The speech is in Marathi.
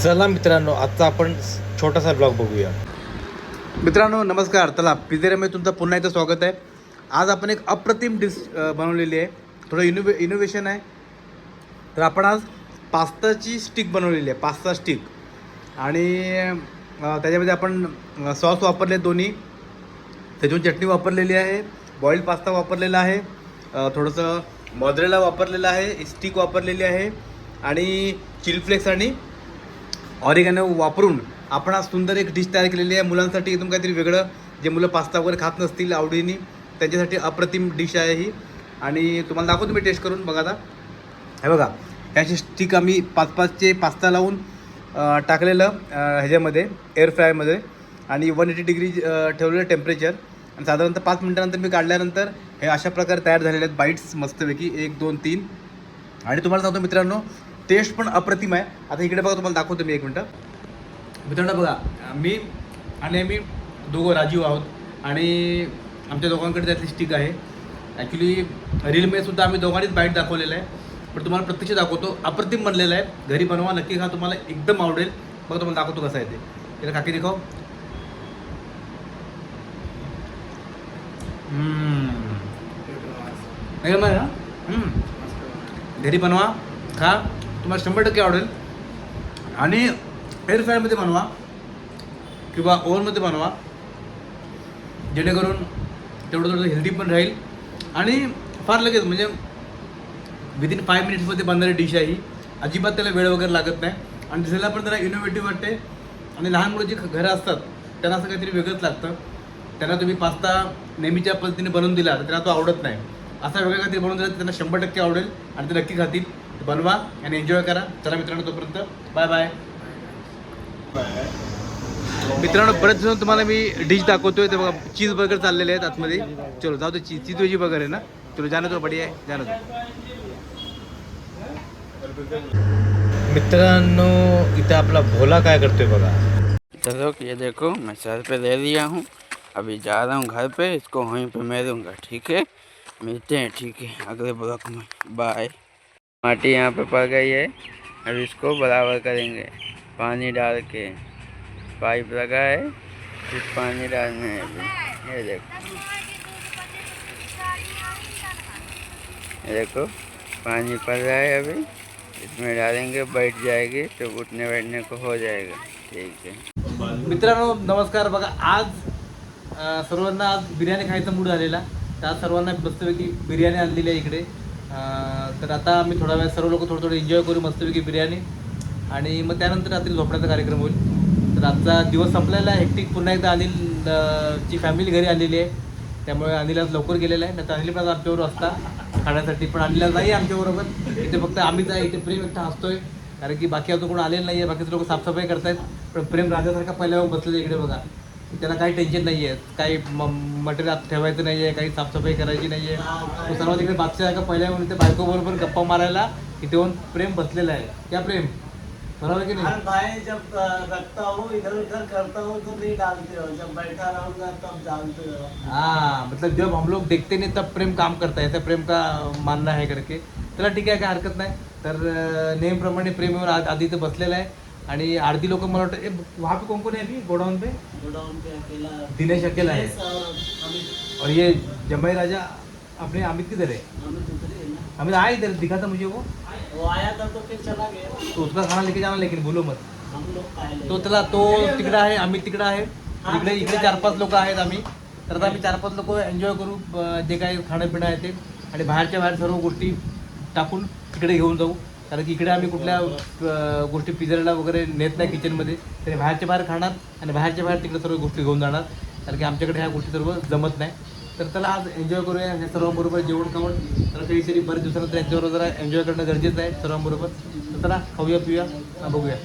चला मित्रांनो, आजचा आपण छोटासा ब्लॉग बघूया. मित्रांनो नमस्कार. चला पिझेरियामध्ये तुमचं पुन्हा एकदा स्वागत आहे. आज आपण एक अप्रतिम डिश बनवलेली आहे. थोडं इनोव्हेशन आहे. तर आपण आज पास्ताची स्टिक बनवलेली आहे, पास्ता स्टिक. आणि त्याच्यामध्ये आपण सॉस वापरले दोन्ही, त्याच्यावर चटणी वापरलेली आहे, बॉईल्ड पास्ता वापरलेला आहे, थोडंसं मोझरेला वापरलेलं आहे, स्टिक वापरलेली आहे आणि चिली फ्लेक्स आणि ऑरिगॅनो वापरून आपण आज सुंदर एक डिश तयार केलेली आहे. मुलांसाठी एकदम काहीतरी वेगळं, जे मुलं पास्ता वगैरे खात नसतील आवडीने त्यांच्यासाठी अप्रतिम डिश आहे ही. आणि तुम्हाला दाखवतो मी टेस्ट करून. बघा आता, हे बघा त्याची स्टिक आम्ही 5-5चे पास्ता लावून टाकलेलं ह्याच्यामध्ये एअर फ्रायमध्ये आणि 180 डिग्री ठेवलेलं टेम्परेचर. आणि साधारणतः 5 मिनटानंतर मी काढल्यानंतर हे अशा प्रकारे तयार झालेले आहेत बाईट्स मस्तपैकी 1 2 3. आणि तुम्हाला सांगतो मित्रांनो, टेस्ट पण अप्रतिम आहे. आता इकडे बघा, तुम्हाला दाखवतो मी 1 मिनटं. मित्रांनो बघा, मी दोघं राजीव आहोत आणि आमच्या दोघांकडे त्यातली स्टिक आहे. ॲक्च्युली रीलमध्ये सुद्धा आम्ही दोघांनीच बाईट दाखवलेलं आहे, पण तुम्हाला प्रत्यक्ष दाखवतो. अप्रतिम बनलेलं आहे. घरी बनवा नक्की खा, तुम्हाला एकदम आवडेल. बघा तुम्हाला दाखवतो कसं आहे ते. त्याला काकी दिखाव. घरी बनवा खा, तुम्हाला 100% आवडेल. आणि एअर फ्रायमध्ये बनवा किंवा ओव्हनमध्ये बनवा, जेणेकरून तेवढं हेल्दी पण राहील आणि फार लगेच म्हणजे विदिन 5 मिनिट्समध्ये बनणारी डिश आहे ही. अजिबात त्याला वेळ वगैरे लागत नाही आणि दिसायला पण त्याला इनोव्हेटिव्ह वाटते. आणि लहान मुलं जी घरं असतात त्यांना असं काहीतरी वेगळंच लागतं. त्यांना तुम्ही पास्ता नेहमीच्या पद्धतीने बनवून दिला तर त्यांना तो आवडत नाही. असा वेगळं काहीतरी बनवून दिला तर त्यांना 100% आवडेल आणि ते नक्की खातील. बनवा आणि एन्जॉय करा. चला मित्रांनो, तोपर्यंत बाय बाय. मित्रांनो परत जाऊन तुम्हाला मी डिश दाखवतोय. ते बघा, चीज बर्गर चाललेले आहेत आतमध्ये. चलो जाऊ दे. चीज वेजी बर्गर आहे ना. चलो जाणं तो बढिया आहे, जाणं तो. मित्रांनो इथं आपला भोला काय करतोय बघा. चलो ये देखो, मैं सर पे ले लिया हूँ. अभी जा रहा हूँ घर पे, इसको वहीं पे मैं दूँगा. ठीक है, मिलते हैं. ठीक है, अगले ब्लॉक में. बाय. माटी यहाँ पे पड़ गई है, अब इसको बराबर करेंगे पानी डाल के. पाइप लगा है, फिर पानी डालना है अभी. ये देखो पानी पड़ रहा है अभी, इसमें डालेंगे, बैठ जाएगी तो उठने बैठने को हो जाएगा. ठीक है मित्रांनो नमस्कार. बघा आज सर्वांना आज बिर्याणी खायचा मूड आलेला, तर आज सर्वांना मस्तपैकी बिर्याणी आणलेली आहे इकडे. तर आता आम्ही थोडा वेळ सर्व लोक थोडं एन्जॉय करू मस्तपैकी बिर्याणी. आणि मग त्यानंतर रात्री झोपण्याचा कार्यक्रम होईल. तर आजचा दिवस संपलेला आहे हेक्टिक. पुन्हा एकदा अनिल ची फॅमिली घरी आलेली आहे, त्यामुळे अनिल आज लवकर गेलेला आहे. नाही तर अनिल पण आमच्याबरोबर असता खाण्यासाठी, पण अनिल नाही आमच्याबरोबर. इथे फक्त आम्हीच आहे. इथे प्रेम एकटा हसतोय, कारण की बाकी अजून कोण आलेलं नाही आहे. बाकीचे लोक साफसफाई करतायत, पण प्रेम राजासारखा पहिल्यावर बसलेला इकडे बघा. त्याला काही टेन्शन नाही आहे, काही मटेरियल आत ठेवायचं नाही आहे, काही साफसफाई करायची नाही आहे. तो सर्वात इकडे बादशाह पहिल्या येऊन इथे बायकोबरोबर गप्पा मारायला इथे येऊन प्रेम बसलेला आहे. क्या प्रेम, बरोबर की नहीं? भाई जब रखता हूँ इधर उधर करता हूँ तो नहीं डालते हो, जब बैठा रहूँगा तब डालते हो. हाँ मतलब जब हम लोग देखते नहीं तब प्रेम काम करता है, ऐसा प्रेम का मानना है करके. चला ठीक आहे, काय हरकत नाही. तर नेहमीप्रमाणे प्रेम येऊन आधी इथं बसलेला आहे. आणि अर्धी लोक मला वाटतं वहाँ पे कौन कौन है अभी गोडाउन पे? गोडाउन पे अकेला दिनेश अकेला है. और ये जमाई राजा अपने अमित किधर है? अमित आया इधर, दिखा था मुझे वो आया था तो फिर चला गया. तो उसका खाना लेके जाना, लेकिन भूलो मत. हम लोग खाए तो त्याला तो तिकडं आहे, आम्ही तिकडं आहे. इकडे 4-5 लोक आहेत आम्ही. तर आता आम्ही 4-5 लोक एन्जॉय करू जे काही खाणं पिणं आहे ते. आणि बाहेरच्या बाहेर सर्व गोष्टी टाकून तिकडे घेऊन जाऊ, कारण की इकडे आम्ही कुठल्या गोष्टी पिझ्झाला वगैरे नेत नाही किचनमध्ये. तरी बाहेरच्या बाहेर खाणार आणि बाहेरच्या बाहेर तिकडे सर्व गोष्टी घेऊन जाणार, कारण की आमच्याकडे ह्या गोष्टी सर्व जमत नाही. तर त्याला आज एन्जॉय करूया ह्या सर्वांबरोबर जेवण खाऊन. तर काहीतरी बरेच दिवसानंतर यांच्याबरोबर जरा एन्जॉय करणं गरजेचं आहे सर्वांबरोबर. तर चला खाऊया पिऊया, बघूया.